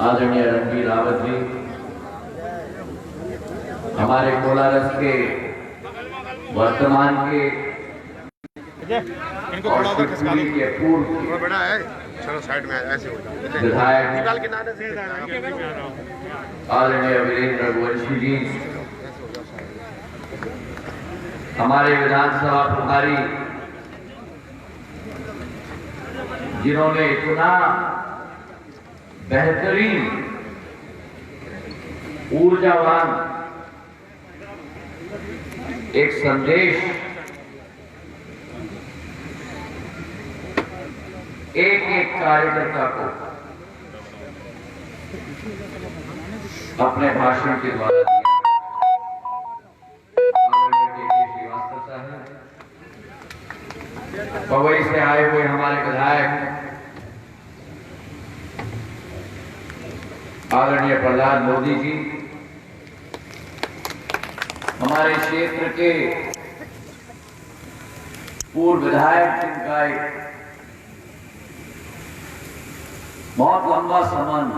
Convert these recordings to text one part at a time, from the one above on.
आदरणीय रणबीर रावत जी, हमारे कोलारस के वर्तमान के इनको थोड़ा उधर खिसका दो, के पूर्व थोड़ा बड़ा है, चलो साइड में ऐसे हो जाए, विधायक निकाल के नाने से आदरणीय वीरेंद्र रघुवंशी जी, हमारे विधानसभा प्रभारी जिन्होंने इतना बेहतरीन ऊर्जावान एक संदेश एक एक कार्यकर्ता को अपने भाषण के द्वारा दिया। श्रीवास्तव साहब, पवई से आए हुए हमारे विधायक आदरणीय प्रहलाद मोदी जी, हमारे क्षेत्र के पूर्व विधायक जिनका एक बहुत लंबा संबंध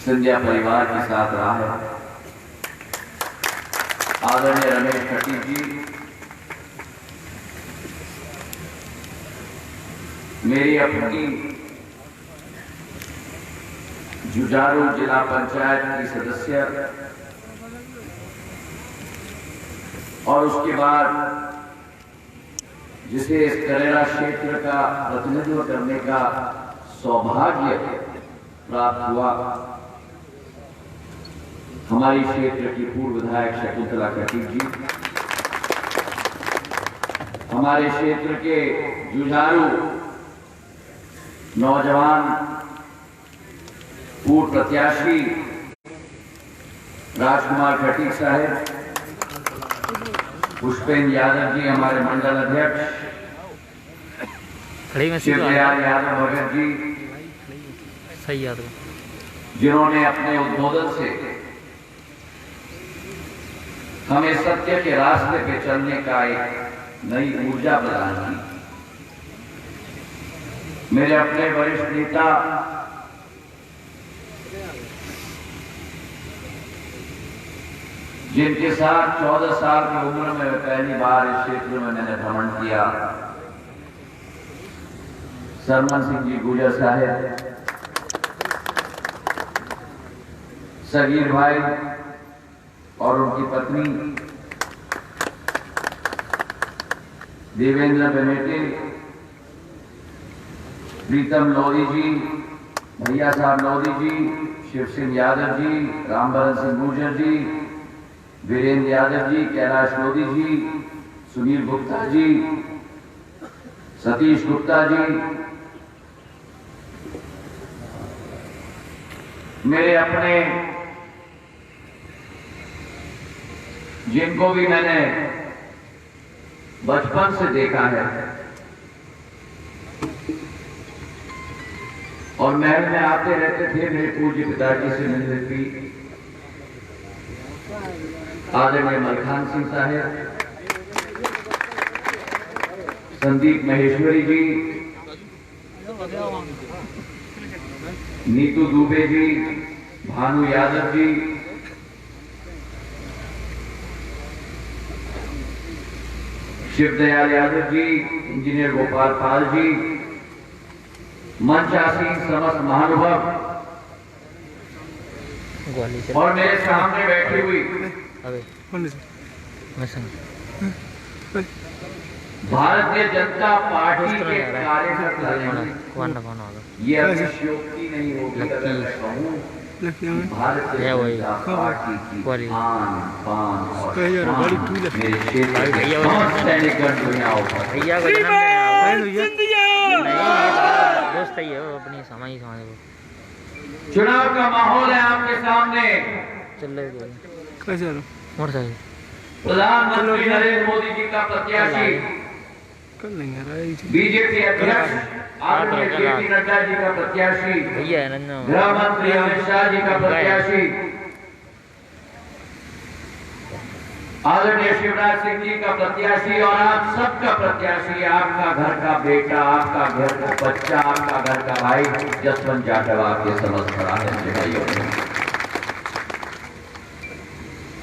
सिंधिया परिवार के साथ रहा है, आदरणीय रमेश खटीक जी, मेरी अपनी जुझारू जिला पंचायत की सदस्य और उसके बाद जिसे इस करेला क्षेत्र का प्रतिनिधित्व करने का सौभाग्य प्राप्त हुआ, हमारी क्षेत्र की पूर्व विधायक शकुंतला खटीक जी, हमारे क्षेत्र के जुझारू नौजवान पूर्व प्रत्याशी राजकुमार खटीक साहब, पुष्पेंद्र यादव जी हमारे मंडल अध्यक्ष, शिवदयाल यादव भगत जी, सही याद जिन्होंने अपने उद्बोधन से हमें सत्य के रास्ते पे चलने का एक नई ऊर्जा प्रदान की। मेरे अपने वरिष्ठ नेता जिनके साथ 14 साल की उम्र में पहली बार इस क्षेत्र में मैंने भ्रमण किया, सरमन सिंह जी गुजर साहब, सगीर भाई और उनकी पत्नी देवेंद्र बेमेटे, प्रीतम लोधी जी, भैया साहब लोधी जी, शिव सिंह यादव जी, रामभरन सिंह गुर्जर जी, वीरेंद्र यादव जी, कैलाश लोधी जी, सुनील गुप्ता जी, सतीश गुप्ता जी, मेरे अपने जिनको भी मैंने बचपन से देखा है और महल में आते रहते थे, मेरे पूज्य पिताजी से मिलने की आदरणीय मलखान सिंह साहब, संदीप महेश्वरी जी, नीतू दुबे जी, भानु यादव जी, शिवदयाल यादव जी, इंजीनियर गोपाल पाल जी, मंचासीन समस्त महानुभव और मेरे सामने बैठी हुई भारतीय जनता पार्टी के कार्यकर्ता, ये अतिशयोक्ति नहीं होगी अगर मैं कहूं भारतीय जनता पार्टी की आन बान और मेरे क्षेत्र के समस्त सैनिकगण को यहाँ भैया दोस्त ही है वो, अपनी समाई समाज। चुनाव का माहौल है आपके सामने, चल रहे मोटरसाइकिल प्रधानमंत्री नरेंद्र मोदी जी का प्रत्याशी, बीजेपी अध्यक्ष आदरणीय जेपी नड्डा जी का प्रत्याशी, गृह मंत्री अमित शाह जी का प्रत्याशी, आदरणीय शिवराज सिंह जी का प्रत्याशी और आप सबका प्रत्याशी, आपका घर का बेटा, आपका घर का बच्चा, आपका घर का भाई जसवंत जाटव आपके समझ खड़ा है।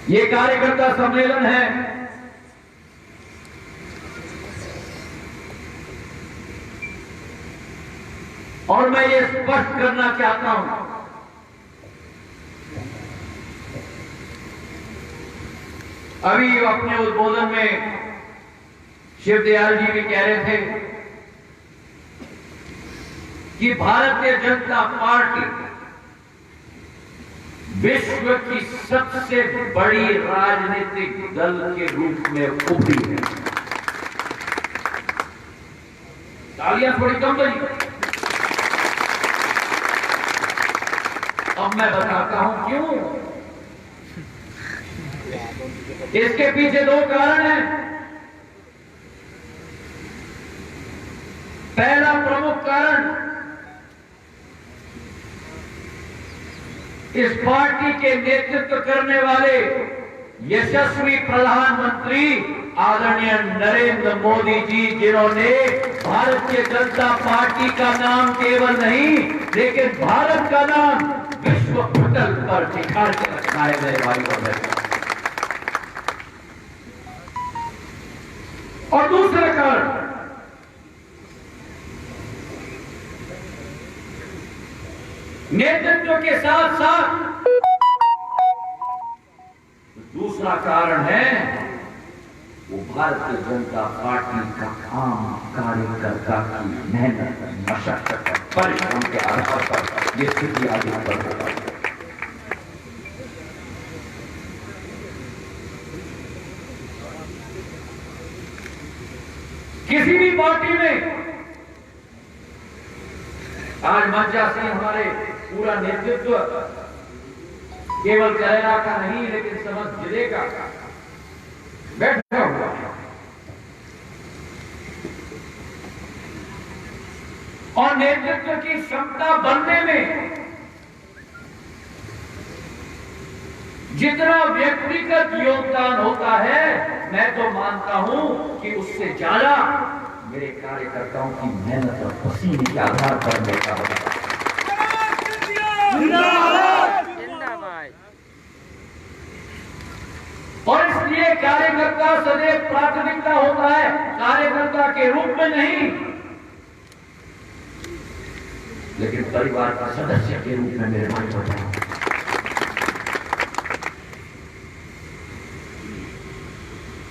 ये कार्यकर्ता सम्मेलन है और मैं ये स्पष्ट करना चाहता हूं, अभी अपने उद्बोधन में शिवदयाल जी भी कह रहे थे कि भारतीय जनता पार्टी विश्व की सबसे बड़ी राजनीतिक दल के रूप में उभरी है। तालियां थोड़ी कम बजी। अब मैं बताता हूं क्यों। इसके पीछे दो कारण हैं। पहला प्रमुख कारण, इस पार्टी के नेतृत्व करने वाले यशस्वी प्रधानमंत्री आदरणीय नरेंद्र मोदी जी, जिन्होंने भारतीय जनता पार्टी का नाम केवल नहीं लेकिन भारत का नाम विश्व पटल पर निखार के रखा है मेरे भाई और बहनों। और दूसरा कारण, नेतृत्व के साथ साथ दूसरा कारण है वो भारतीय जनता पार्टी का आम कार्यकर्ता की मेहनत, मशक्कत, परिश्रम के आधार पर ये स्थिति आगे बढ़ रही है। किसी भी पार्टी में आज मंचा सिंह हमारे पूरा नेतृत्व केवल करेला का नहीं लेकिन समस्त जिले का बैठा हुआ है और नेतृत्व की क्षमता बनने में जितना व्यक्तिगत योगदान होता है, मैं तो मानता हूं कि उससे ज्यादा मेरे कार्यकर्ताओं की मेहनत और पसीने के आधार पर बैठा होता है। और इसलिए कार्यकर्ता सदैव प्राथमिकता होता है, कार्यकर्ता के रूप में नहीं लेकिन परिवार का सदस्य के रूप में मेरे भाई होता है।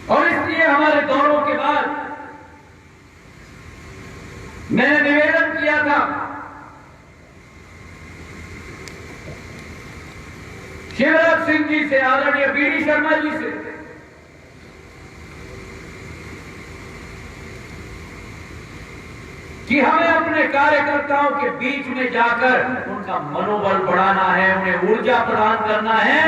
और इसलिए हमारे दौरों के बाद मैंने निवेदन किया था शिवराज सिंह जी से, आदरणीय बीडी शर्मा जी से कि हमें अपने कार्यकर्ताओं के बीच में जाकर उनका मनोबल बढ़ाना है, उन्हें ऊर्जा प्रदान करना है,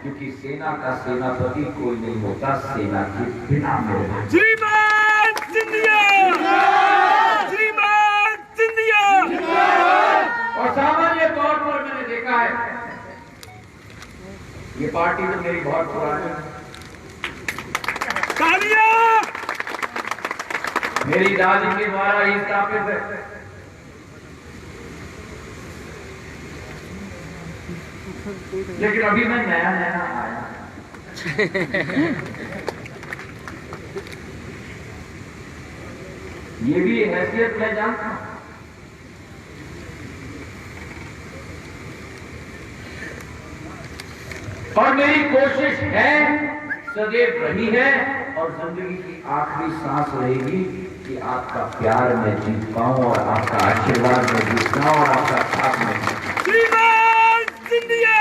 क्योंकि सेना का सेनापति कोई नहीं होता सेना के बिना मेरे। श्रीमान सिंधिया, श्रीमान सिंधिया। और सामान्य तौर पर मैंने देखा है, ये पार्टी तो मेरी बहुत पुरानी, तालियां, मेरी दादी के द्वारा ही स्थापित है। लेकिन अभी मैं नया नया आया ये भी हैसियत मैं जानता हूं। और मेरी कोशिश है, सदैव रही है और जिंदगी की आखिरी सांस रहेगी कि आपका प्यार मैं जीत पाऊं और आपका आशीर्वाद मैं जीत पाऊं और आपका साथ मैं जीत पाऊं। श्रीमान सिंधिया।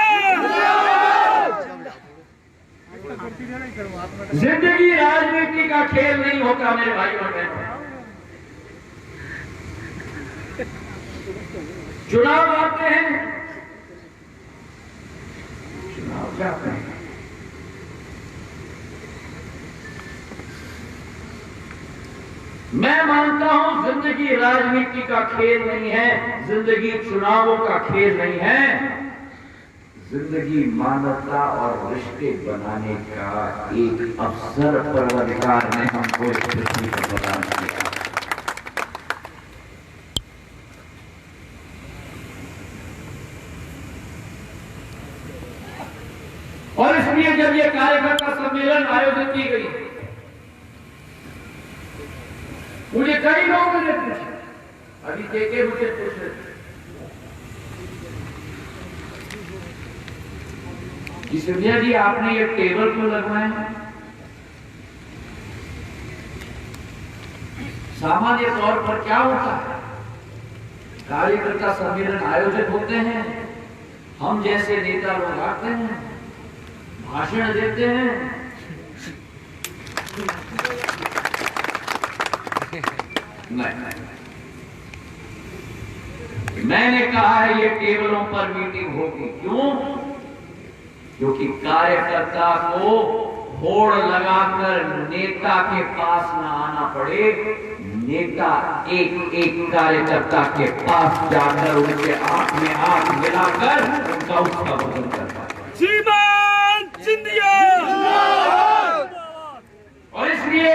जिंदगी राजनीति का खेल नहीं होता मेरे भाई और बहनों। चुनाव आते हैं, चुनाव जाते हैं। मैं मानता हूं जिंदगी राजनीति का खेल नहीं है, जिंदगी चुनावों का खेल नहीं है, जिंदगी मानवता और रिश्ते बनाने का एक अवसर परवरदिगार ने हमको इस पृथ्वी पर प्रदान किया। और इसलिए जब ये कार्यकर्ता सम्मेलन आयोजित की गई, मुझे कई लोगों ने पूछा, अभी देखे मुझे पूछ रहे थे कि सिंधिया जी आपने ये टेबल क्यों लगवाए हैं? सामान्य तौर पर क्या होता है, कार्यकर्ता सम्मेलन आयोजित होते हैं, हम जैसे नेता लोग आते हैं, भाषण देते हैं, नहीं, मैंने कहा है ये टेबलों पर मीटिंग होगी। क्यों? क्योंकि कार्यकर्ता को होड़ लगाकर नेता के पास न आना पड़े, नेता एक एक कार्यकर्ता के पास जाकर उनके आंख में आंख मिलाकर उनका उसका वजन करता है। श्रीमान सिंधिया। और इसलिए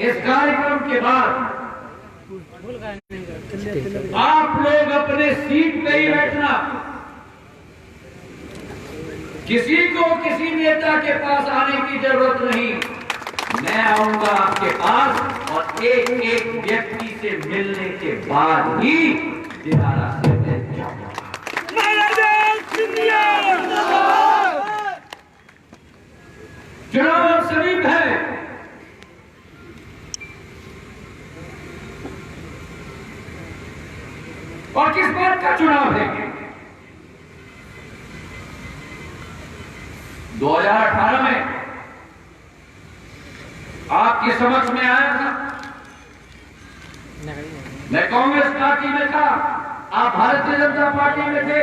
इस कार्यक्रम के बाद आप लोग अपने सीट पे ही बैठना, किसी को किसी नेता के पास आने की जरूरत नहीं। मैं आऊंगा आपके पास और एक एक व्यक्ति से मिलने के बाद ही दिनारा से मैं जाऊंगा। चुनाव समीप है, और किस बात का चुनाव है? 2018 में आपके समक्ष में आया था, मैं कांग्रेस पार्टी में था, आप भारतीय जनता पार्टी में थे,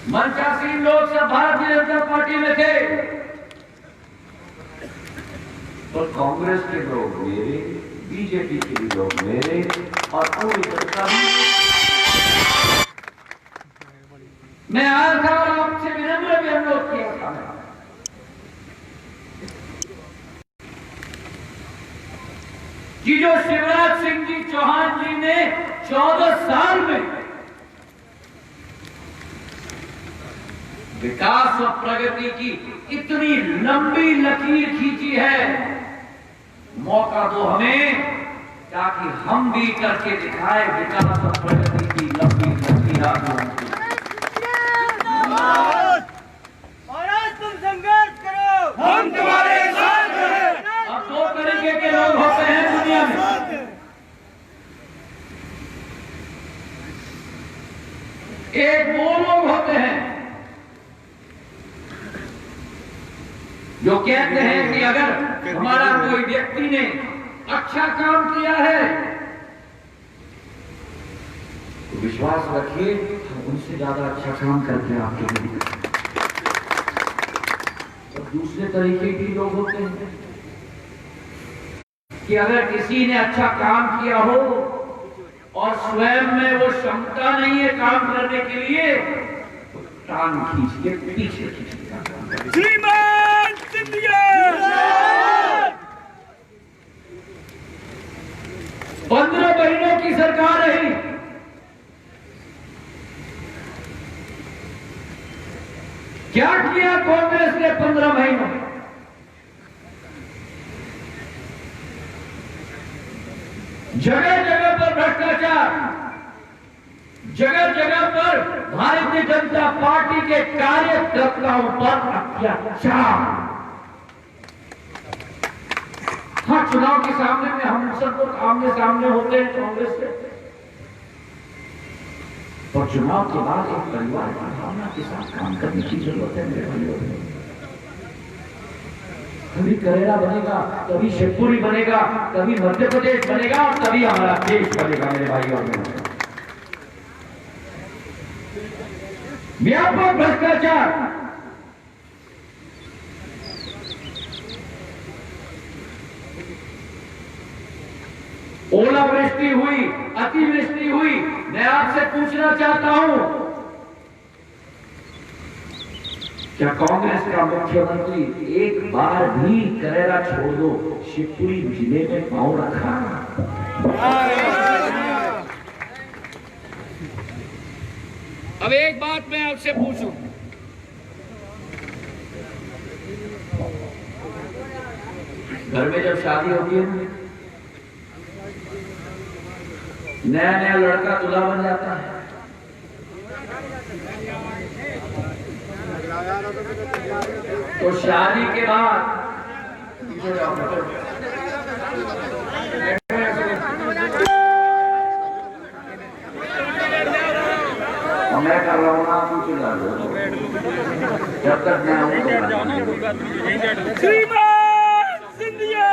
मंचासीन लोग सब भारतीय जनता पार्टी में थे, तो कांग्रेस के लोग मेरे, बीजेपी के भी लोग मेरे, और पूरी जनता भी। मैं आया था और आपसे विनम्र भी अनुरोध किया था कि जो शिवराज सिंह जी चौहान जी ने 14 साल में विकास और प्रगति की इतनी लंबी लकीर खींची है, मौका दो हमें ताकि हम भी करके दिखाए विकास और प्रगति की लंबी लकीर। महाराज तुम संघर्ष करो, हम तुम्हारे साथ हैं। अब दो तरीके के लोग होते हैं दुनिया में, एक वो लोग होते हैं जो कहते हैं कि अगर हमारा कोई व्यक्ति ने अच्छा काम किया है तो विश्वास रखिए हम उनसे ज्यादा अच्छा काम करके आपके लिए। और दूसरे तरीके के लोग होते हैं कि अगर किसी ने अच्छा काम किया हो और स्वयं में वो क्षमता नहीं है काम करने के लिए, तो टांग खींच के पीछे खींचेगा। श्रीमान सिंधिया। 15 महीनों की सरकार रही, क्या किया कांग्रेस ने 15 महीनों में? जगह जगह पर भ्रष्टाचार, जगह जगह पर भारतीय जनता पार्टी के कार्यकर्ताओं पर अत्याचार। हाँ, चुनाव के सामने में हम सब लोग आमने सामने होते हैं कांग्रेस से, और चुनाव के बाद एक परिवार की भावना के साथ काम करने की जरूरत है मेरे भाइयों। कभी करेला बनेगा, कभी शिवपुरी बनेगा, कभी मध्य प्रदेश बनेगा, और कभी हमारा देश बनेगा मेरे भाइयों। व्यापक भ्रष्टाचार, ओलावृष्टि हुई, अतिवृष्टि हुई। मैं आपसे पूछना चाहता हूं क्या कांग्रेस का मुख्यमंत्री एक बार भी करेला छोड़ दो शिवपुरी जिले में पांव रखा? अब एक बात मैं आपसे पूछूं, घर में जब शादी होती है नया नया लड़का दूल्हा बन जाता है, तो शादी के बाद मैं कर रहा हूँ ना, कुछ जब तक मैं आऊँ श्रीमान सिंधिया